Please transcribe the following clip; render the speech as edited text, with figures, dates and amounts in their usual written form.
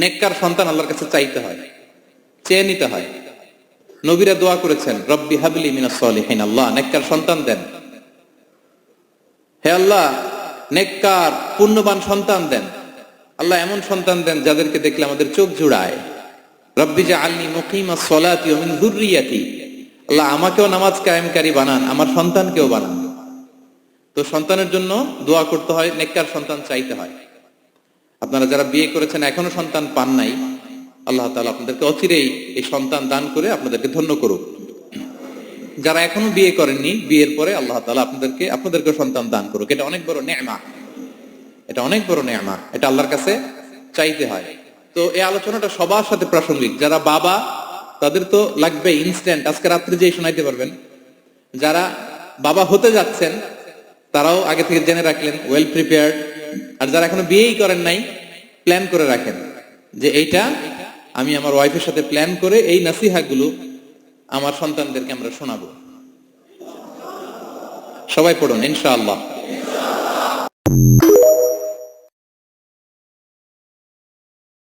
নেককার সন্তান আল্লাহর কাছে চাইতে হয়, চেয়ে নিতে হয়। নবীরা দোয়া করেছেন, রব্বি হাবলি মিনাস সলিহিন, আল্লাহ নেককার সন্তান দেন, হে আল্লাহ নেককার পুণ্যবান সন্তান দেন, আল্লাহ এমন সন্তান দেন যাদেরকে দেখলে আমাদের চোখ জুড়ায়। রব্বি জাআলনি মুকিমাস সলাতি ওয়া মিন যুররিয়াতি, আল্লাহ আমাকেও নামাজ কায়েমকারী বানান, আমার সন্তানকেও বানান। তো সন্তানের জন্য দোয়া করতে হয়, নেককার সন্তান চাইতে হয়। আপনারা যারা বিয়ে করেছেন এখনো সন্তান পান নাই, আল্লাহ তাআলা আপনাদেরকে অচিরেই এই সন্তান দান করে আপনাদেরকে ধন্য করুক। যারা এখনো বিয়ে করেননি, বিয়ের পরে আল্লাহ তাআলা আপনাদেরকে সন্তান দান করুক। এটা অনেক বড় নেয়ামা, এটা অনেক বড় নেয়ামা, এটা আল্লাহর কাছে চাইতে হয়। তো এই আলোচনাটা সবার সাথে প্রাসঙ্গিক। যারা বাবা তাদের তো লাগবে ইনস্ট্যান্ট, আজকে রাত্রে যেই শোনাইতে পারবেন। যারা বাবা হতে যাচ্ছেন তারাও আগে থেকে জেনে রাখলেন, ওয়েল প্রিপেয়ার্ড। আর যারা এখনো বিয়েই করেন নাই, প্ল্যান করে রাখেন যে এইটা আমি আমার ওয়াইফের সাথে প্ল্যান করে এই নাসিহাগুলো আমার সন্তানদেরকে আমরা শোনাবো। সবাই পড়ুন ইনশাআল্লাহ।